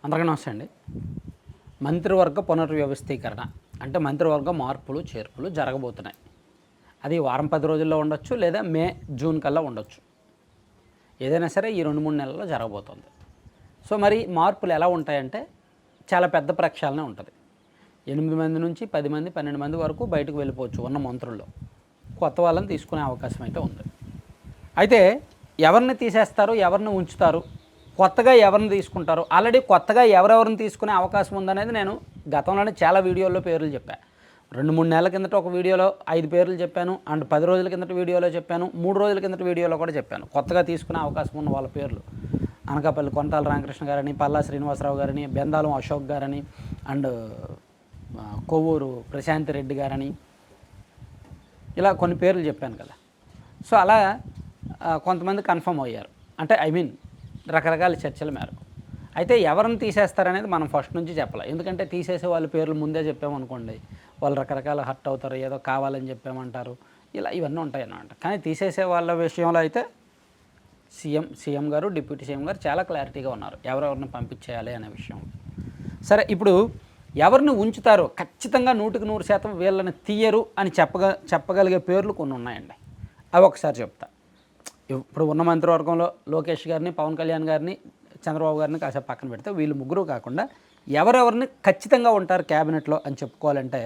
అందరికీ నమస్తే అండి. మంత్రివర్గ పునర్వ్యవస్థీకరణ అంటే మంత్రివర్గ మార్పులు చేర్పులు జరగబోతున్నాయి. అది వారం 10 రోజుల్లో ఉండొచ్చు, లేదా మే జూన్ కల్లా ఉండొచ్చు. ఏదైనా సరే ఈ 2-3 నెలల్లో జరగబోతుంది. సో మరి మార్పులు ఎలా ఉంటాయంటే చాలా పెద్ద ప్రక్షాళన ఉంటుంది. 8 మంది నుంచి 10 మంది 12 మంది వరకు బయటకు వెళ్ళిపోవచ్చు ఉన్న మంత్రుల్లో. కొత్త వాళ్ళని తీసుకునే అవకాశం అయితే ఉంది. అయితే ఎవరిని తీసేస్తారు, ఎవరిని ఉంచుతారు, కొత్తగా ఎవరిని తీసుకుంటారు, ఆల్రెడీ కొత్తగా ఎవరెవరిని తీసుకునే అవకాశం ఉందనేది నేను గతంలోనే చాలా వీడియోల్లో పేర్లు చెప్పాను. 2-3 నెలల కిందట ఒక వీడియోలో 5 పేర్లు చెప్పాను, అండ్ 10 రోజుల కిందట వీడియోలో చెప్పాను, 3 రోజుల కిందట వీడియోలో కూడా చెప్పాను కొత్తగా తీసుకునే అవకాశం ఉన్న వాళ్ళ పేర్లు. అనకాపల్లి కొంతాల రామకృష్ణ గారని, పల్లా శ్రీనివాసరావు గారని, బెందాలం అశోక్ గారని, అండ్ కొవ్వూరు ప్రశాంత్ రెడ్డి గారని, ఇలా కొన్ని పేర్లు చెప్పాను కదా. సో అలా కొంతమంది కన్ఫర్మ్ అయ్యారు, అంటే రకరకాల చర్చల మేరకు. అయితే ఎవరిని తీసేస్తారనేది మనం ఫస్ట్ నుంచి చెప్పాలి. ఎందుకంటే తీసేసే వాళ్ళ పేర్లు ముందే చెప్పామనుకోండి, వాళ్ళు రకరకాల హర్ట్ అవుతారు, ఏదో కావాలని చెప్పామంటారు, ఇవన్నీ ఉంటాయి అన్నమాట. కానీ తీసేసే వాళ్ళ విషయంలో అయితే సీఎం గారు, డిప్యూటీ సీఎం గారు చాలా క్లారిటీగా ఉన్నారు ఎవరెవరిని పంపించేయాలి అనే విషయం. సరే, ఇప్పుడు ఎవరిని ఉంచుతారో ఖచ్చితంగా 100% వీళ్ళని తీయరు అని చెప్పగలిగే పేర్లు కొన్ని ఉన్నాయండి. అవి ఒకసారి చెప్తా. ఇప్పుడు ఉన్న మంత్రివర్గంలో లోకేష్ గారిని, పవన్ కళ్యాణ్ గారిని, చంద్రబాబు గారిని కాసేపు పక్కన పెడితే వీళ్ళు ముగ్గురు కాకుండా ఎవరెవరిని ఖచ్చితంగా ఉంటారు క్యాబినెట్లో అని చెప్పుకోవాలంటే,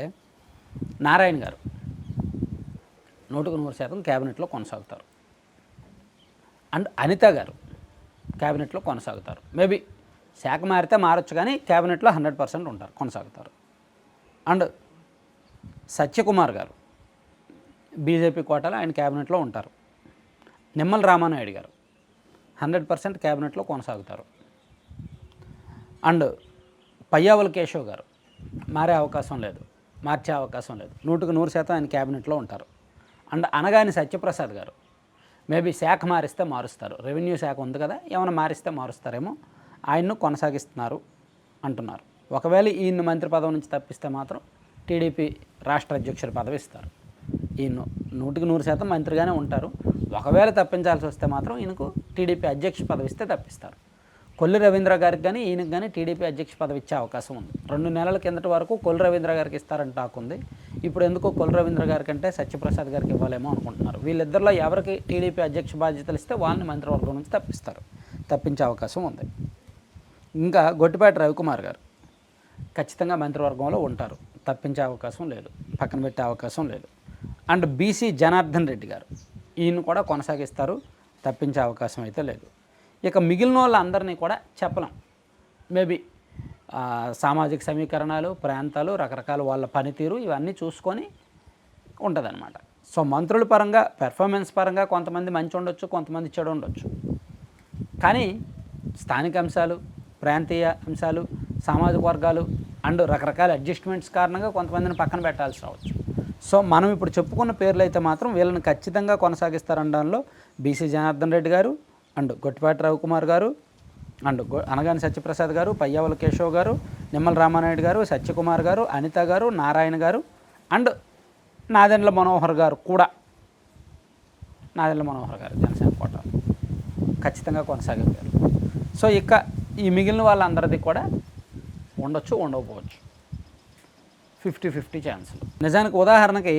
నారాయణ గారు 100% క్యాబినెట్లో కొనసాగుతారు. అండ్ అనిత గారు క్యాబినెట్లో కొనసాగుతారు. మేబీ శాఖ మారితే మారచ్చు, కానీ క్యాబినెట్లో 100% ఉంటారు, కొనసాగుతారు. అండ్ సత్యకుమార్ గారు బీజేపీ కోటాలో ఆయన క్యాబినెట్లో ఉంటారు. నిమ్మల రామానాయుడు గారు 100% క్యాబినెట్లో కొనసాగుతారు. అండ్ పయ్యావుల కేశవ్ గారు మార్చే అవకాశం లేదు, 100% ఆయన క్యాబినెట్లో ఉంటారు. అండ్ అనగాని సత్యప్రసాద్ గారు మేబీ శాఖ మారిస్తే మారుస్తారు, రెవెన్యూ శాఖ ఉంది కదా, ఏమైనా మారిస్తే మారుస్తారేమో, ఆయన్ను కొనసాగిస్తున్నారు అంటున్నారు. ఒకవేళ ఈయన మంత్రి పదవి నుంచి తప్పిస్తే మాత్రం టీడీపీ రాష్ట్ర అధ్యక్షుడి పదవి ఇస్తారు. ఈయన 100% మంత్రిగానే ఉంటారు. ఒకవేళ తప్పించాల్సి వస్తే మాత్రం ఈయనకు టీడీపీ అధ్యక్ష పదవి ఇస్తే తప్పిస్తారు. కొల్లి రవీంద్ర గారికి కానీ ఈయనకు కానీ టీడీపీ అధ్యక్ష పదవి ఇచ్చే అవకాశం ఉంది. 2 నెలల కిందటి వరకు కొల్లి రవీంద్ర గారికి ఇస్తారని టాక్ ఉంది. ఇప్పుడు ఎందుకో కొల్లి రవీంద్ర గారి కంటే సత్యప్రసాద్ గారికి ఇవ్వాలేమో అనుకుంటున్నారు. వీళ్ళిద్దరిలో ఎవరికి టీడీపీ అధ్యక్ష బాధ్యతలు ఇస్తే వాళ్ళని మంత్రివర్గం నుంచి తప్పించే అవకాశం ఉంది. ఇంకా గొట్టిపాటి రవికుమార్ గారు ఖచ్చితంగా మంత్రివర్గంలో ఉంటారు, తప్పించే అవకాశం లేదు, పక్కన పెట్టే అవకాశం లేదు. అండ్ బీసీ జనార్దన్ రెడ్డి గారు ఈయన కూడా కొనసాగిస్తారు, తప్పించే అవకాశం అయితే లేదు. ఇక మిగిలిన వాళ్ళందరినీ కూడా చెప్పలేం. మేబీ సామాజిక సమీకరణాలు, ప్రాంతాలు, రకరకాల వాళ్ళ పనితీరు ఇవన్నీ చూసుకొని ఉంటుందన్నమాట. సో మంత్రుల పరంగా, పెర్ఫార్మెన్స్ పరంగా కొంతమంది మంచి ఉండొచ్చు, కొంతమంది చెడు ఉండొచ్చు. కానీ స్థానిక అంశాలు, ప్రాంతీయ అంశాలు, సామాజిక వర్గాలు అండ్ రకరకాల అడ్జస్ట్మెంట్స్ కారణంగా కొంతమందిని పక్కన పెట్టాల్సి రావచ్చు. సో మనం ఇప్పుడు చెప్పుకున్న పేర్లు అయితే మాత్రం వీళ్ళని ఖచ్చితంగా కొనసాగిస్తారనడంలో బీసీ జనార్దన్ రెడ్డి గారు, అండ్ గొట్టిపాటి రవికుమార్ గారు, అండ్ అనగాని సత్యప్రసాద్ గారు, పయ్యావుల కేశవ్ గారు, నిమ్మల రామానాయుడు గారు, సత్యకుమార్ గారు, అనిత గారు, నారాయణ గారు, అండ్ నాదెండ్ల మనోహర్ గారు కూడా, జనసేన కోట ఖచ్చితంగా కొనసాగే పేరు. సో ఇక ఈ మిగిలిన వాళ్ళందరిది కూడా ఉండొచ్చు, ఉండకపోవచ్చు, 50-50 ఛాన్సులు. నిజానికి ఉదాహరణకి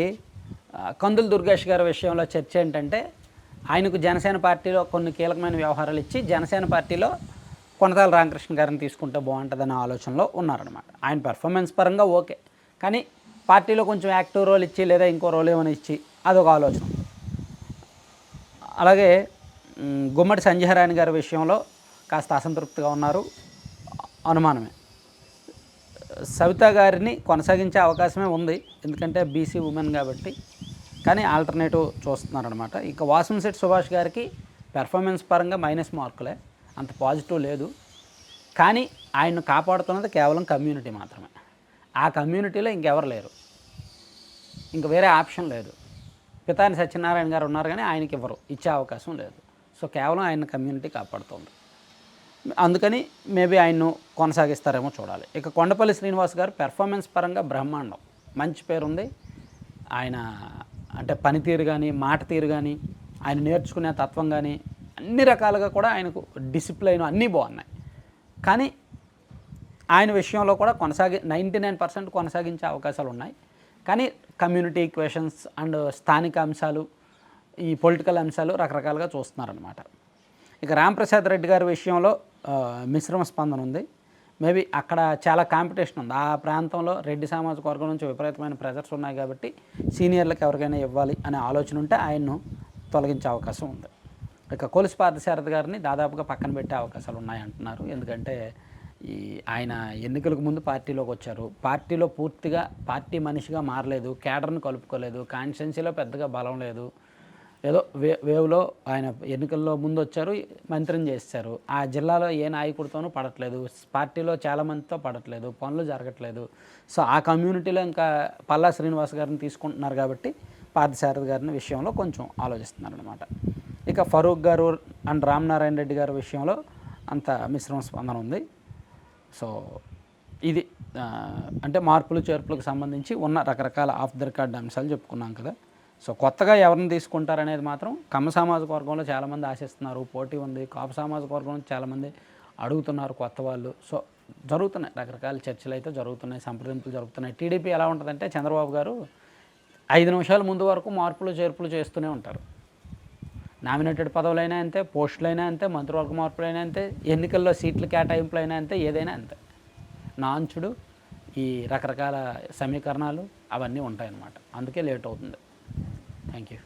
కందుల దుర్గేష్ గారి విషయంలో చర్చ ఏంటంటే, ఆయనకు జనసేన పార్టీలో కొన్ని కీలకమైన వ్యవహారాలు ఇచ్చి జనసేన పార్టీలో కొనతాల రామకృష్ణ గారిని తీసుకుంటే బాగుంటుందనే ఆలోచనలో ఉన్నారనమాట. ఆయన పెర్ఫార్మెన్స్ పరంగా ఓకే, కానీ పార్టీలో కొంచెం యాక్టివ్ రోల్ ఇచ్చి లేదా ఇంకో రోల్ ఏమైనా ఇచ్చి అదొక ఆలోచన. అలాగే గుమ్మడి సంజయరాణి గారి విషయంలో కాస్త అసంతృప్తిగా ఉన్నారు, అనుమానమే. సవిత గారిని కొనసాగించే అవకాశమే ఉంది, ఎందుకంటే బీసీ ఉమెన్ కాబట్టి, కానీ ఆల్టర్నేటివ్ చూస్తున్నారనమాట. ఇక వాసంశెట్టి సుభాష్ గారికి పెర్ఫార్మెన్స్ పరంగా మైనస్ మార్కులే, అంత పాజిటివ్ లేదు. కానీ ఆయన్ను కాపాడుతున్నది కేవలం కమ్యూనిటీ మాత్రమే. ఆ కమ్యూనిటీలో ఇంకెవరు లేరు, ఇంక వేరే ఆప్షన్ లేదు. పితాని సత్యనారాయణ గారు ఉన్నారు, కానీ ఆయనకి ఇవ్వరు, ఇచ్చే అవకాశం లేదు. సో కేవలం ఆయన కమ్యూనిటీ కాపాడుతుంది. అందుకని మేబీ ఆయన్ను కొనసాగిస్తారేమో చూడాలి. ఇక కొండపల్లి శ్రీనివాస్ గారు పెర్ఫార్మెన్స్ పరంగా బ్రహ్మాండం, మంచి పేరుంది. ఆయన అంటే పనితీరు కానీ, మాట తీరు కానీ, ఆయన నేర్చుకునే తత్వం కానీ, అన్ని రకాలుగా కూడా ఆయనకు డిసిప్లైన్ అన్నీ బాగున్నాయి. కానీ ఆయన విషయంలో కూడా 99% కొనసాగించే అవకాశాలు ఉన్నాయి. కానీ కమ్యూనిటీ ఈక్వేషన్స్ అండ్ స్థానిక అంశాలు, ఈ పొలిటికల్ అంశాలు రకరకాలుగా చూస్తున్నారనమాట. ఇక రాంప్రసాద్ రెడ్డి గారి విషయంలో మిశ్రమ స్పందన ఉంది. మేబీ అక్కడ చాలా కాంపిటీషన్ ఉంది. ఆ ప్రాంతంలో రెడ్డి సామాజిక వర్గం నుంచి విపరీతమైన ప్రెజర్స్ ఉన్నాయి కాబట్టి సీనియర్లకు ఎవరికైనా ఇవ్వాలి అనే ఆలోచన ఉంటే ఆయన్ను తొలగించే అవకాశం ఉంది. ఇక కొలుసు పార్థసారథి గారిని దాదాపుగా పక్కన పెట్టే అవకాశాలు ఉన్నాయంటున్నారు. ఎందుకంటే ఆయన ఎన్నికలకు ముందు పార్టీలోకి వచ్చారు. పార్టీలో పూర్తిగా పార్టీ మనిషిగా మారలేదు, కేడర్ను కలుపుకోలేదు, కాన్స్టిట్యున్సీలో పెద్దగా బలం లేదు. ఏదో వేవ్లో ఆయన ఎన్నికల్లో ముందు వచ్చారు, మంత్రిని చేశారు. ఆ జిల్లాలో ఏ నాయకుడితోనూ పడట్లేదు, పార్టీలో చాలామందితో పడట్లేదు, పనులు జరగట్లేదు. సో ఆ కమ్యూనిటీలో ఇంకా పల్లా శ్రీనివాస్ గారిని తీసుకుంటున్నారు కాబట్టి పార్థసారథి గారిని విషయంలో కొంచెం ఆలోచిస్తున్నారు అనమాట. ఇక ఫరూక్ గారు అండ్ రామనారాయణ రెడ్డి గారి విషయంలో అంత మిశ్రమ స్పందన ఉంది. సో ఇది అంటే మార్పులు చేర్పులకు సంబంధించి ఉన్న రకరకాల ఆఫ్ ద రికార్డ్ అంశాలు చెప్పుకున్నాం కదా. సో కొత్తగా ఎవరిని తీసుకుంటారనేది మాత్రం కమ్మ సామాజిక వర్గంలో చాలామంది ఆశిస్తున్నారు, పోటీ ఉంది. కాపు సామాజిక వర్గం నుంచి చాలామంది అడుగుతున్నారు కొత్త వాళ్ళు. సో జరుగుతున్నాయి, రకరకాల చర్చలు అయితే జరుగుతున్నాయి, సంప్రదింపులు జరుగుతున్నాయి. టీడీపీ ఎలా ఉంటుందంటే చంద్రబాబు గారు 5 నిమిషాల ముందు వరకు మార్పులు చేర్పులు చేస్తూనే ఉంటారు. నామినేటెడ్ పదవులైనా అంతే, పోస్టులైనా అంతే, మంత్రివర్గ మార్పులైనా అంతే, ఎన్నికల్లో సీట్ల కేటాయింపులైనా అంతే, ఏదైనా అంతే. నాంచుడు ఈ రకరకాల సమీకరణాలు అవన్నీ ఉంటాయన్నమాట. అందుకే లేట్ అవుతుంది. Thank you.